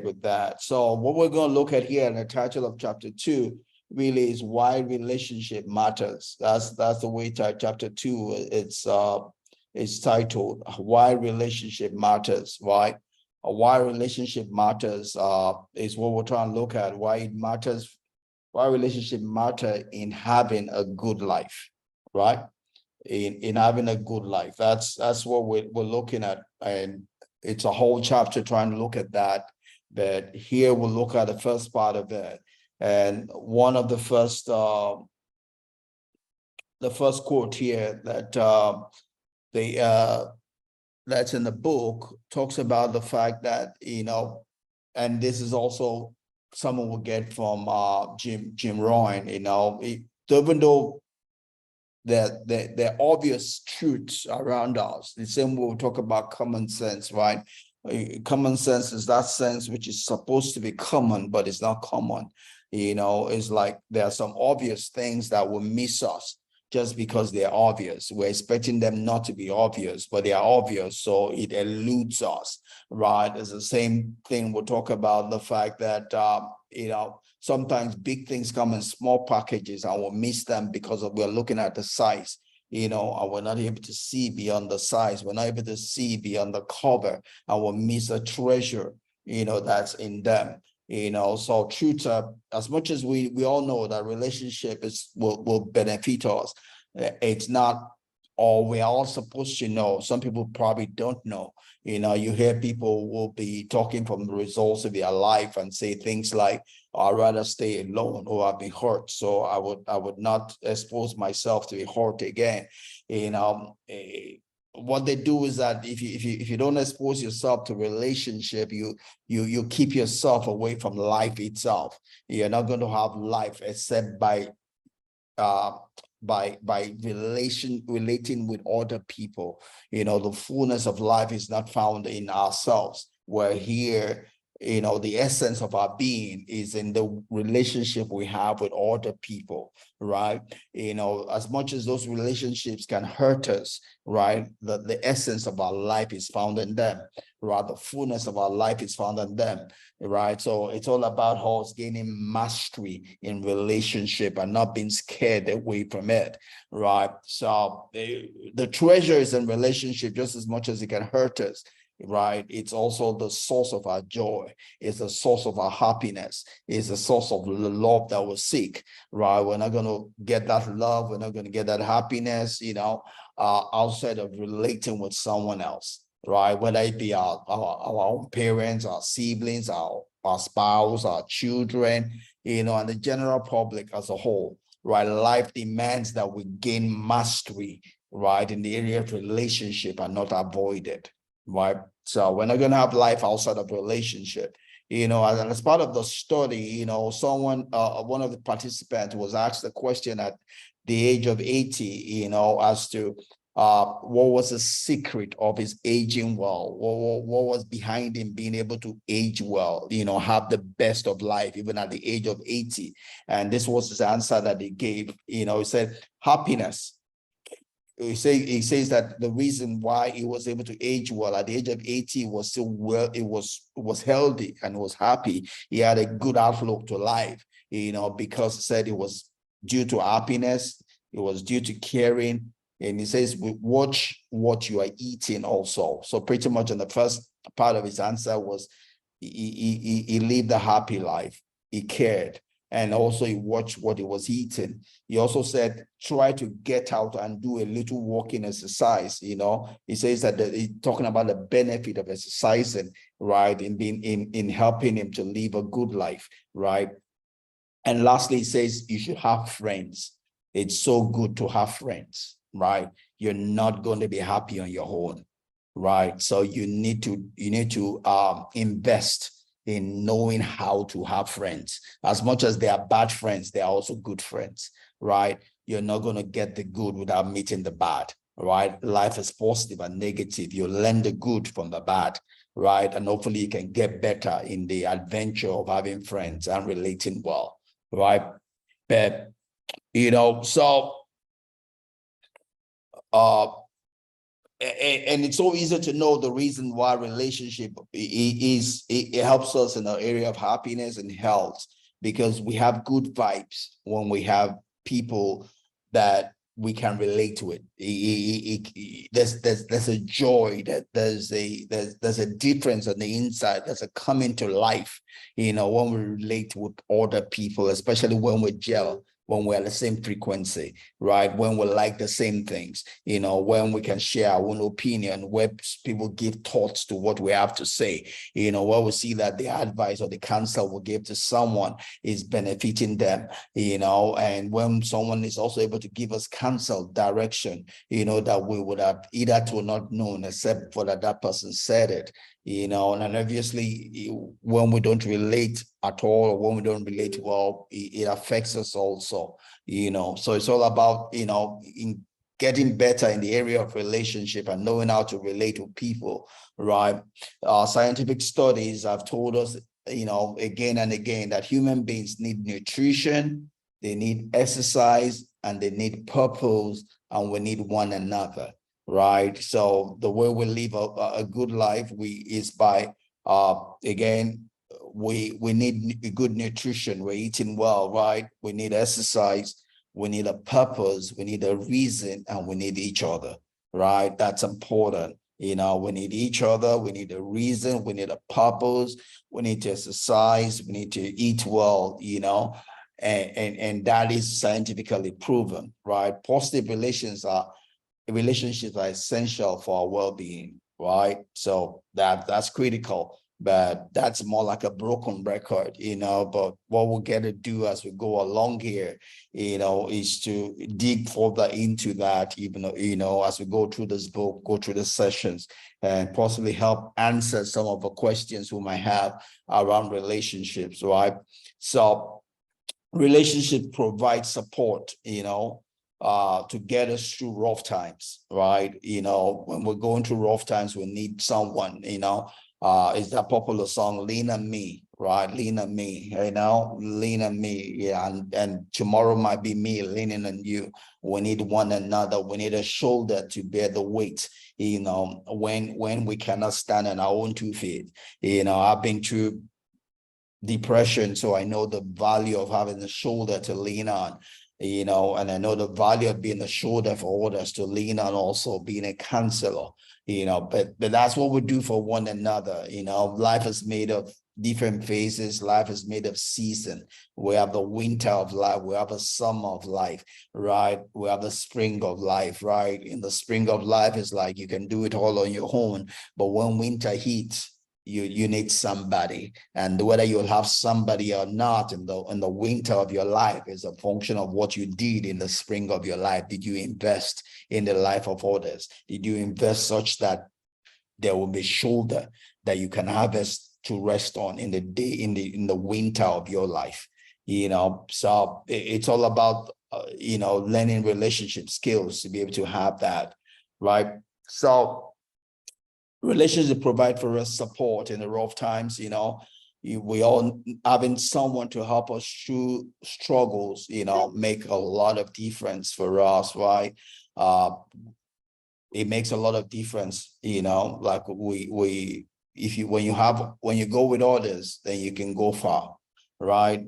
with that. So what we're going to look at here in the title of chapter 2 really is why relationship matters. That's the way chapter 2 it's titled, why relationship matters. Why relationship matters is what we're trying to look at. Why it matters, why relationship matter in having a good life, right? In having a good life. That's what we're looking at, and it's a whole chapter trying to look at that. But here we'll look at the first part of it, and one of the first quote here that that's in the book talks about the fact that, and this is also someone will get from Jim Rohn, even though the obvious truths around us, the same way we talk about common sense, right? Common sense is that sense which is supposed to be common, but it's not common. It's like there are some obvious things that will miss us just because they're obvious. We're expecting them not to be obvious, but they are obvious, so it eludes us, right? It's the same thing we'll talk about the fact that, sometimes big things come in small packages and we'll miss them because we're looking at the size, and we're not able to see beyond the size. We're not able to see beyond the cover, and we'll miss a treasure, that's in them. So truth, as much as we all know that relationship will benefit us, it's not all we're all supposed to know. Some people probably don't know. You hear people will be talking from the results of their life and say things like, I'd rather stay alone, or I've been hurt, so I would not expose myself to be hurt again. What they do is that if you don't expose yourself to relationship, you keep yourself away from life itself. You're not going to have life except by relating with other people. The fullness of life is not found in ourselves. We're here, the essence of our being is in the relationship we have with other people, right? As much as those relationships can hurt us, right? The essence of our life is found in them, right? The fullness of our life is found in them, right? So it's all about us gaining mastery in relationship and not being scared away from it, right? So the treasure is in relationship just as much as it can hurt us, right? It's also the source of our joy. It's the source of our happiness. It's the source of the love that we seek, right? We're not going to get that love. We're not going to get that happiness, outside of relating with someone else, right? Whether it be our own parents, our siblings, our spouse, our children, and the general public as a whole, right? Life demands that we gain mastery, right, in the area of relationship and not avoid it. Right. So we're not going to have life outside of relationship, and as part of the study, someone, one of the participants was asked the question at the age of 80, as to what was the secret of his aging well, what was behind him being able to age well, have the best of life, even at the age of 80. And this was his answer that he gave. He said, happiness. He says that the reason why he was able to age well at the age of 80 was still well, it was healthy and was happy. He had a good outlook to life, because he said it was due to happiness, it was due to caring. And he says, we watch what you are eating also. So pretty much in the first part of his answer was he lived a happy life, he cared, and also he watched what he was eating. He also said, try to get out and do a little walking exercise. He says that he's talking about the benefit of exercising, right, in helping him to live a good life, right? And lastly, he says you should have friends. It's so good to have friends, right? You're not going to be happy on your own, right? So you need to invest in knowing how to have friends. As much as they are bad friends, they are also good friends, right? You're not going to get the good without meeting the bad, right? Life is positive and negative. You learn the good from the bad, right? And hopefully you can get better in the adventure of having friends and relating well, right? But, so and it's so easy to know the reason why relationship it helps us in the area of happiness and health, because we have good vibes when we have people that we can relate to it. There's a joy, that there's a difference on the inside. There's a coming to life, when we relate with other people, especially when we're gel, when we're at the same frequency, right? When we like the same things, when we can share our own opinion, where people give thoughts to what we have to say, where we see that the advice or the counsel we give to someone is benefiting them, and when someone is also able to give us counsel, direction, that we would have either to not known except for that person said it, and obviously when we don't relate at all, or when we don't relate well, it affects us also, so it's all about, in getting better in the area of relationship and knowing how to relate with people, right? Scientific studies have told us, again and again, that human beings need nutrition, they need exercise, and they need purpose, and we need one another, right? So the way we live a good life is by again, we need good nutrition, we're eating well, right? We need exercise, we need a purpose, we need a reason, and we need each other, right? That's important. We need each other, we need a reason, we need a purpose, we need to exercise, we need to eat well, and that is scientifically proven, right? Positive relationships are essential for our well-being, right? So that's critical, but that's more like a broken record, but what we'll get to do as we go along here, is to dig further into that, even, as we go through this book, go through the sessions, and possibly help answer some of the questions we might have around relationships, right? So relationship provides support, to get us through rough times, right? When we're going through rough times, we need someone, is that popular song, Lean on Me, right? Lean on me, lean on me. Yeah, and tomorrow might be me leaning on you. We need one another. We need a shoulder to bear the weight, when we cannot stand on our own 2 feet. I've been through depression, so I know the value of having a shoulder to lean on, and I know the value of being a shoulder for others to lean on, also being a counselor, but that's what we do for one another. Life is made of different phases. Life is made of season. We have the winter of life, we have a summer of life, right? We have the spring of life, right? In the spring of life, it's like you can do it all on your own, but when winter hits, you need somebody, and whether you'll have somebody or not in the winter of your life is a function of what you did in the spring of your life. Did you invest in the life of others? Did you invest such that there will be shoulder that you can harvest to rest on in the day, in the winter of your life? So it's all about learning relationship skills to be able to have that, right? So relationships provide for us support in the rough times. We all having someone to help us through struggles, make a lot of difference for us, right? It makes a lot of difference, like when you go with others, then you can go far, right?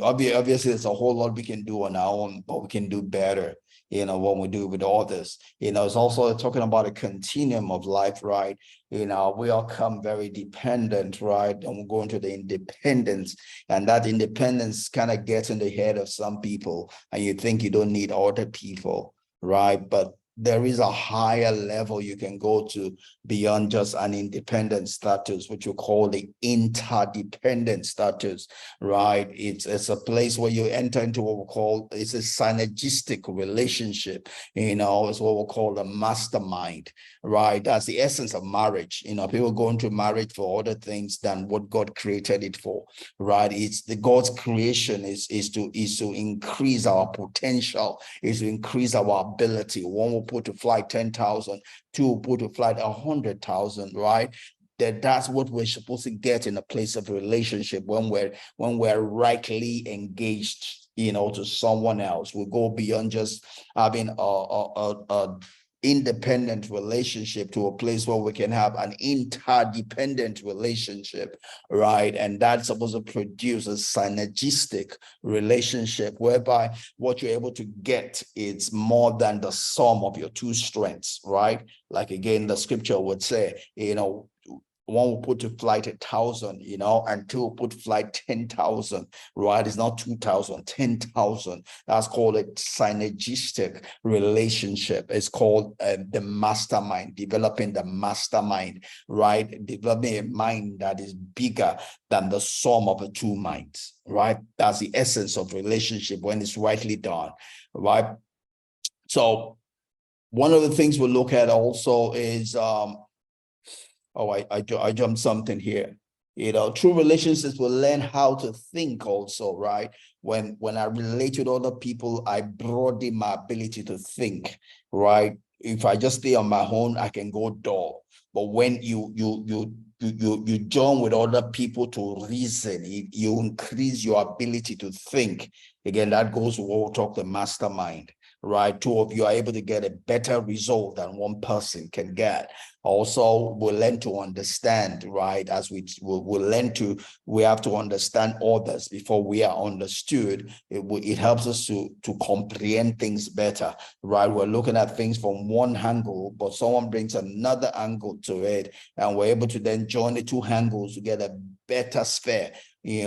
Obviously there's a whole lot we can do on our own, but we can do better, when we do with others. It's also talking about a continuum of life, right? We all come very dependent, right? And we're going to the independence, and that independence kind of gets in the head of some people, and you think you don't need other people, right? But there is a higher level you can go to beyond just an independent status, which we call the interdependent status, right? It's a place where you enter into what we call, it's a synergistic relationship, it's what we call the mastermind, right? That's the essence of marriage. People go into marriage for other things than what God created it for, right? It's the God's creation is to increase our potential, is to increase our ability. One will put to flight 10,000, two will put to flight 100,000, right? That's what we're supposed to get in a place of relationship when we're rightly engaged, to someone else. We go beyond just having a independent relationship to a place where we can have an interdependent relationship, right? And that's supposed to produce a synergistic relationship whereby what you're able to get is more than the sum of your two strengths, right? Like again, the scripture would say, one will put to flight 1,000, and two will put to flight 10,000, right? It's not 2,000, 10,000. That's called a synergistic relationship. It's called the mastermind, developing the mastermind, right? Developing a mind that is bigger than the sum of the two minds, right? That's the essence of relationship when it's rightly done, right? So one of the things we look at also is, I jumped something here. True relationships will learn how to think also, right? When I relate with other people, I broaden my ability to think, right? If I just stay on my own, I can go dull. But when you join with other people to reason, you increase your ability to think. Again, that goes to what we talk the mastermind, right? Two of you are able to get a better result than one person can get. Also, we'll learn to understand, right? As we have to understand others before we are understood. It helps us to comprehend things better, right? We're looking at things from one angle, but someone brings another angle to it, and we're able to then join the two angles to get a better sphere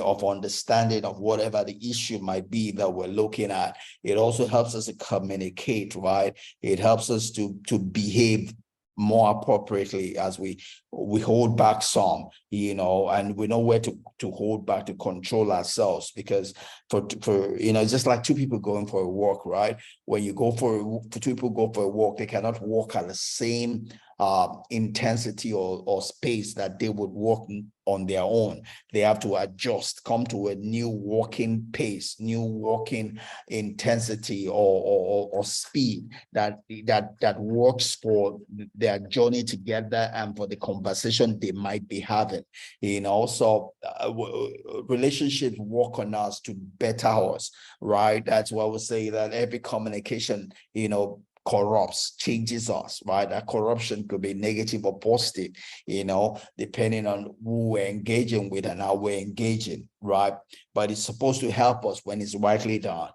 of understanding of whatever the issue might be that we're looking at. It also helps us to communicate, right? It helps us to behave more appropriately as we hold back some, and we know where to hold back to control ourselves, because for just like two people going for a walk, right? When you go for two people go for a walk, they cannot walk at the same intensity or space that they would walk on their own. They have to adjust, come to a new walking pace, new walking intensity or speed that works for their journey together and for the conversation they might be having. So relationships work on us to better us, right? That's why we say that every communication, corrupts, changes us, right? That corruption could be negative or positive, depending on who we're engaging with and how we're engaging, right? But it's supposed to help us when it's rightly done.